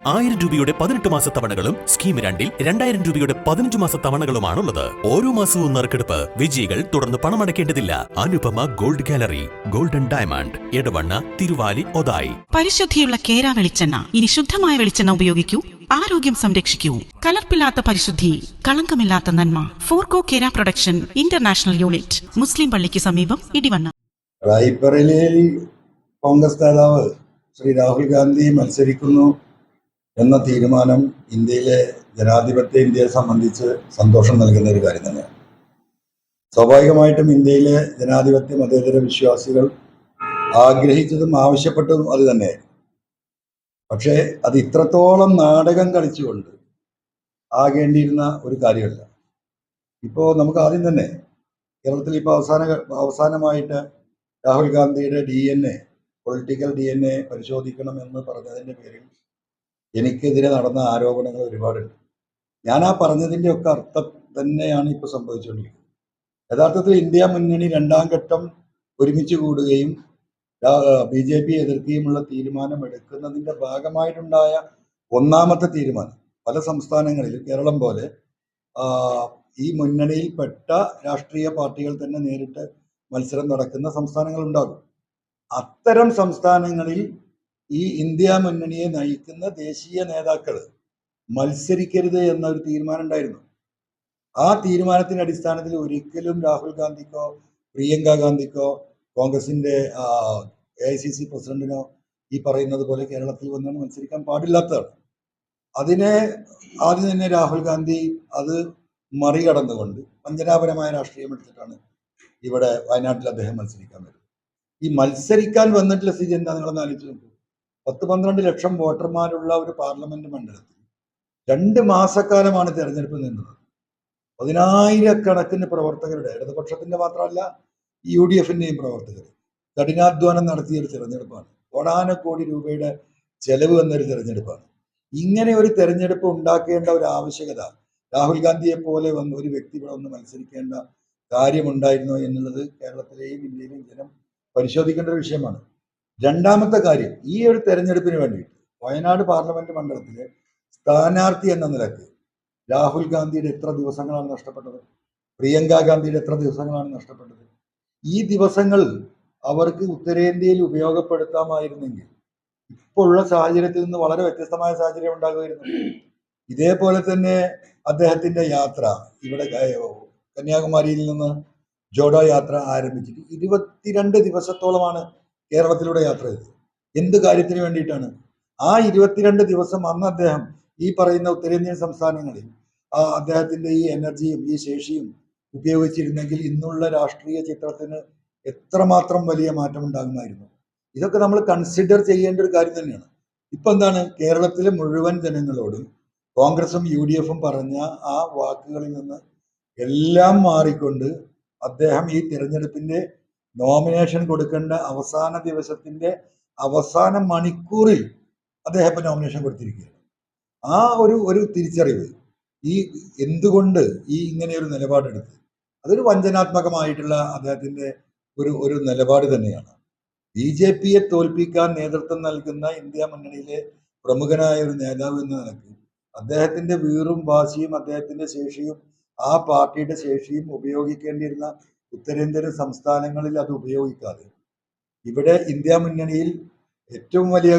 1000 രൂപയുടെ 18 മാസ തവണകളും സ്കീം 2-ൽ 2000 രൂപയുടെ 15 മാസ തവണകളുമാണുള്ളത്. ഓരോ മാസവും നറുക്കെടുപ്പ്. വിജയികൾ തുടർന്ന് പണമടയ്ക്കേണ്ടതില്ല. Anupama gold gallery, golden diamond, Edavanna, Thiruvali, Othayi. പരിശുദ്ധിയുള്ള കേര വെളിച്ചെണ്ണ. ഇനി ശുദ്ധമായ വെളിച്ചെണ്ണ ഉപയോഗിക്കൂ. ആരോഗ്യം സംരക്ഷിക്കൂ. കലർപ്പില്ലാത്ത പരിശുദ്ധി, കളങ്കമില്ലാത്ത നന്മ. ഫോർകോ കേര പ്രൊഡക്ഷൻ ഇന്റർനാഷണൽ യൂണിറ്റ്, മുസ്ലിം പള്ളിക്ക് സമീപം, ഇടിവണ്ണ. റായ്ബറേലിയിൽ കോൺഗ്രസ് നേതാവ് ശ്രീ രാഹുൽ ഗാന്ധി മത്സരിക്കുന്നു എന്ന തീരുമാനം ഇന്ത്യയിലെ ജനാധിപത്യ ഇന്ത്യയെ സംബന്ധിച്ച് സന്തോഷം നൽകുന്ന ഒരു കാര്യം തന്നെയാണ്. സ്വാഭാവികമായിട്ടും ഇന്ത്യയിലെ ജനാധിപത്യ മതേതര വിശ്വാസികൾ ആഗ്രഹിച്ചതും ആവശ്യപ്പെട്ടതും അത് തന്നെയായിരുന്നു. പക്ഷേ അത് ഇത്രത്തോളം നാടകം കളിച്ചുകൊണ്ട് ആകേണ്ടിയിരുന്ന ഒരു കാര്യമല്ല. ഇപ്പോൾ നമുക്ക് ആദ്യം തന്നെ കേരളത്തിൽ ഇപ്പോൾ അവസാനമായിട്ട് രാഹുൽ ഗാന്ധിയുടെ പൊളിറ്റിക്കൽ DNA പരിശോധിക്കണമെന്ന് പറഞ്ഞതിൻ്റെ പേരിൽ എനിക്കെതിരെ നടന്ന ആരോപണങ്ങൾ ഒരുപാടുണ്ട്. ഞാൻ ആ പറഞ്ഞതിൻ്റെ ഒക്കെ അർത്ഥം തന്നെയാണ് ഇപ്പോൾ സംഭവിച്ചുകൊണ്ടിരിക്കുന്നത്. യഥാർത്ഥത്തിൽ ഇന്ത്യ മുന്നണി 2ാം ഘട്ടം ഒരുമിച്ച് കൂടുകയും BJP എതിർക്കുകയുമുള്ള തീരുമാനം എടുക്കുന്നതിൻ്റെ ഭാഗമായിട്ടുണ്ടായ ഒന്നാമത്തെ തീരുമാനം പല സംസ്ഥാനങ്ങളിലും കേരളം പോലെ ഈ മുന്നണിയിൽപ്പെട്ട രാഷ്ട്രീയ പാർട്ടികൾ തന്നെ നേരിട്ട് മത്സരം നടക്കുന്ന സംസ്ഥാനങ്ങളുണ്ടാകും. അത്തരം സംസ്ഥാനങ്ങളിൽ ഈ ഇന്ത്യ മുന്നണിയെ നയിക്കുന്ന ദേശീയ നേതാക്കൾ മത്സരിക്കരുത് എന്നൊരു തീരുമാനം ഉണ്ടായിരുന്നു. ആ തീരുമാനത്തിന്റെ അടിസ്ഥാനത്തിൽ ഒരിക്കലും രാഹുൽ ഗാന്ധിക്കോ പ്രിയങ്ക ഗാന്ധിക്കോ കോൺഗ്രസിന്റെ AICC പ്രസിഡന്റിനോ ഈ പറയുന്നത് പോലെ കേരളത്തിൽ വന്നാണ് മത്സരിക്കാൻ പാടില്ലാത്തതാണ്. അതിനെ ആദ്യം തന്നെ രാഹുൽ ഗാന്ധി അത് മറികടന്നുകൊണ്ട് വഞ്ചനാപരമായ രാഷ്ട്രീയം എടുത്തിട്ടാണ് ഇവിടെ വയനാട്ടിൽ അദ്ദേഹം മത്സരിക്കാൻ വരുന്നത്. ഈ മത്സരിക്കാൻ വന്നിട്ടുള്ള സ്ഥിതി എന്താ നിങ്ങളൊന്ന് ആലോചിച്ച് നോക്കൂ. 10-12 ലക്ഷം വോട്ടർമാരുള്ള ഒരു പാർലമെന്റ് മണ്ഡലത്തിൽ 2 മാസക്കാലമാണ് തെരഞ്ഞെടുപ്പ് നിന്നത്. 10,000-കണക്കിന് പ്രവർത്തകരുടെ, ഇടതുപക്ഷത്തിന്റെ മാത്രമല്ല UDFന്റെയും പ്രവർത്തകർ കഠിനാധ്വാനം നടത്തിയ ഒരു തെരഞ്ഞെടുപ്പാണ്. കോടാനക്കോടി രൂപയുടെ ചെലവ് എന്നൊരു തെരഞ്ഞെടുപ്പാണ്. ഇങ്ങനെ ഒരു തെരഞ്ഞെടുപ്പ് ഉണ്ടാക്കേണ്ട ഒരു ആവശ്യകത രാഹുൽ ഗാന്ധിയെ പോലെ വന്ന് ഒരു വ്യക്തി ഇവിടെ ഒന്ന് മത്സരിക്കേണ്ട കാര്യമുണ്ടായിരുന്നോ എന്നുള്ളത് കേരളത്തിലെയും ഇന്ത്യയിലെയും ജനം പരിശോധിക്കേണ്ട ഒരു വിഷയമാണ്. രണ്ടാമത്തെ കാര്യം, ഈ ഒരു തെരഞ്ഞെടുപ്പിന് വേണ്ടിയിട്ട് വയനാട് പാർലമെന്റ് മണ്ഡലത്തിലെ സ്ഥാനാർത്ഥി എന്ന നിലക്ക് രാഹുൽ ഗാന്ധിയുടെ എത്ര ദിവസങ്ങളാണ് നഷ്ടപ്പെട്ടത്? പ്രിയങ്ക ഗാന്ധിയുടെ എത്ര ദിവസങ്ങളാണ് നഷ്ടപ്പെട്ടത്? ഈ ദിവസങ്ങൾ അവർക്ക് ഉത്തരേന്ത്യയിൽ ഉപയോഗപ്പെടുത്താമായിരുന്നെങ്കിൽ ഇപ്പോഴുള്ള സാഹചര്യത്തിൽ നിന്ന് വളരെ വ്യത്യസ്തമായ സാഹചര്യം ഉണ്ടാകുമായിരുന്നു. ഇതേപോലെ തന്നെ അദ്ദേഹത്തിന്റെ യാത്ര ഇവിടെ കന്യാകുമാരിയിൽ നിന്ന് ജോഡോ യാത്ര ആരംഭിച്ചിട്ട് 22 ദിവസത്തോളമാണ് കേരളത്തിലൂടെ യാത്ര ചെയ്തത്. എന്ത് കാര്യത്തിന് വേണ്ടിയിട്ടാണ്? ആ 22 ദിവസം അന്ന് അദ്ദേഹം ഈ പറയുന്ന ഉത്തരേന്ത്യൻ സംസ്ഥാനങ്ങളിൽ അദ്ദേഹത്തിന്റെ ഈ എനർജിയും ഈ ശേഷിയും ഉപയോഗിച്ചിരുന്നെങ്കിൽ ഇന്നുള്ള രാഷ്ട്രീയ ചിത്രത്തിന് എത്രമാത്രം വലിയ മാറ്റം ഉണ്ടാകുമായിരുന്നു. ഇതൊക്കെ നമ്മൾ കൺസിഡർ ചെയ്യേണ്ട ഒരു കാര്യം തന്നെയാണ്. ഇപ്പൊ എന്താണ്, കേരളത്തിലെ മുഴുവൻ ജനങ്ങളോടും കോൺഗ്രസും UDFും പറഞ്ഞ ആ വാക്കുകളിൽ നിന്ന് എല്ലാം മാറിക്കൊണ്ട് അദ്ദേഹം ഈ തിരഞ്ഞെടുപ്പിന്റെ നോമിനേഷൻ കൊടുക്കേണ്ട അവസാന ദിവസത്തിന്റെ അവസാന മണിക്കൂറിൽ അദ്ദേഹം ഇപ്പൊ നോമിനേഷൻ കൊടുത്തിരിക്കുകയാണ്. ആ ഒരു തിരിച്ചറിവ്, ഈ എന്തുകൊണ്ട് ഈ ഇങ്ങനെ ഒരു നിലപാടെടുത്ത്, അതൊരു വഞ്ചനാത്മകമായിട്ടുള്ള അദ്ദേഹത്തിന്റെ ഒരു നിലപാട് തന്നെയാണ്. BJPയെ തോൽപ്പിക്കാൻ നേതൃത്വം നൽകുന്ന ഇന്ത്യ മുന്നണിയിലെ പ്രമുഖനായ ഒരു നേതാവ് എന്ന നിലയ്ക്ക് അദ്ദേഹത്തിന്റെ വീറും വാശിയും അദ്ദേഹത്തിന്റെ ശേഷിയും ആ പാർട്ടിയുടെ ശേഷിയും ഉപയോഗിക്കേണ്ടിയിരുന്ന ഉത്തരേന്ത്യൻ സംസ്ഥാനങ്ങളിൽ അത് ഉപയോഗിക്കാതെ ഇവിടെ ഇന്ത്യ മുന്നണിയിൽ ഏറ്റവും വലിയ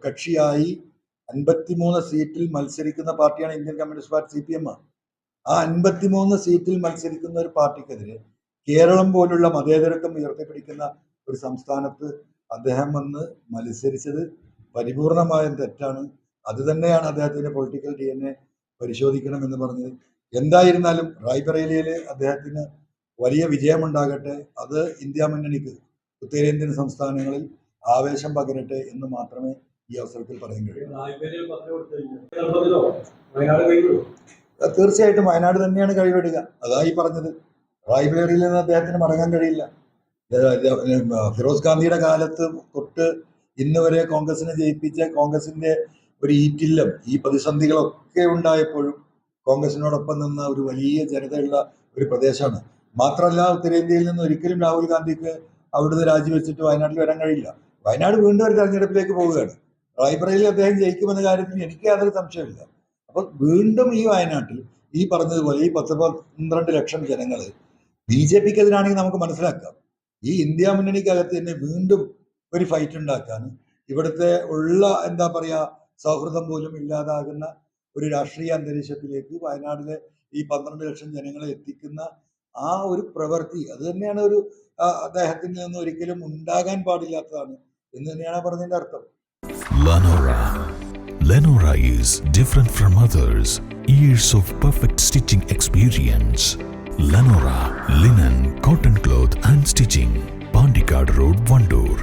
കക്ഷിയായി 53 സീറ്റിൽ മത്സരിക്കുന്ന പാർട്ടിയാണ് ഇന്ത്യൻ കമ്മ്യൂണിസ്റ്റ് പാർട്ടി CPM. ആ 53 സീറ്റിൽ മത്സരിക്കുന്ന ഒരു പാർട്ടിക്കെതിരെ കേരളം പോലുള്ള മതേതരത്വം ഉയർത്തിപ്പിടിക്കുന്ന ഒരു സംസ്ഥാനത്ത് അദ്ദേഹം വന്ന് മത്സരിച്ചത് പരിപൂർണമായും തെറ്റാണ്. അത് തന്നെയാണ് അദ്ദേഹത്തിന്റെ പൊളിറ്റിക്കൽ DNA പരിശോധിക്കണം എന്ന് പറഞ്ഞത്. എന്തായിരുന്നാലും റായ്ബറേലിയിൽ അദ്ദേഹത്തിന് വലിയ വിജയമുണ്ടാകട്ടെ. അത് ഇന്ത്യ മുന്നണിക്ക് ഉത്തരേന്ത്യൻ സംസ്ഥാനങ്ങളിൽ ആവേശം പകരട്ടെ എന്ന് മാത്രമേ ഈ അവസരത്തിൽ പറയാൻ കഴിയൂ. തീർച്ചയായിട്ടും വയനാട് തന്നെയാണ് കഴിവിടുക. അതായി പറഞ്ഞത്, റായ്ബറേലിയിൽ നിന്ന് അദ്ദേഹത്തിന് മടങ്ങാൻ കഴിയില്ല. ഫിറോസ് ഗാന്ധിയുടെ കാലത്ത് തൊട്ട് ഇന്ന് വരെ കോൺഗ്രസിനെ ജയിപ്പിച്ച കോൺഗ്രസിന്റെ ഒരു ഈറ്റില്ലം, ഈ പ്രതിസന്ധികളൊക്കെ ഉണ്ടായപ്പോഴും കോൺഗ്രസിനോടൊപ്പം നിന്ന ഒരു വലിയ ജനതയുള്ള ഒരു പ്രദേശമാണ്. മാത്രമല്ല, ഉത്തരേന്ത്യയിൽ നിന്ന് ഒരിക്കലും രാഹുൽ ഗാന്ധിക്ക് അവിടുന്ന് രാജിവെച്ചിട്ട് വയനാട്ടിൽ വരാൻ കഴിയില്ല. വയനാട് വീണ്ടും ഒരു തെരഞ്ഞെടുപ്പിലേക്ക് പോവുകയാണ്. റായ്ബറേലിയിൽ അദ്ദേഹം ജയിക്കുമെന്ന കാര്യത്തിൽ എനിക്ക് യാതൊരു സംശയമില്ല. അപ്പോൾ വീണ്ടും ഈ വയനാട്ടിൽ ഈ പറഞ്ഞതുപോലെ ഈ 10-12 ലക്ഷം ജനങ്ങൾ BJPക്ക് എതിരാണെങ്കിൽ നമുക്ക് മനസ്സിലാക്കാം. ഈ ഇന്ത്യ മുന്നണിക്കകത്ത് തന്നെ വീണ്ടും ഒരു ഫൈറ്റ് ഉണ്ടാക്കാൻ, ഇവിടുത്തെ ഉള്ള എന്താ പറയുക സൗഹൃദം പോലും ഇല്ലാതാകുന്ന ഒരു രാഷ്ട്രീയ അന്തരീക്ഷത്തിലേക്ക് വയനാട്ടിലെ ഈ 12 ലക്ഷം ജനങ്ങളെ എത്തിക്കുന്ന ആ ഒരു പ്രവൃത്തി, അത് തന്നെയാണ് ഒരു അദ്ദേഹത്തിൽ നിന്ന് ഒരിക്കലും ഉണ്ടാകാൻ പാടില്ലാത്തതാണ് എന്ന് തന്നെയാണ് പറഞ്ഞതിന്റെ അർത്ഥം. Lenora is different from others. Years of perfect stitching experience. Lenora linen, cotton cloth and stitching. Pandikad Road, Vandoor.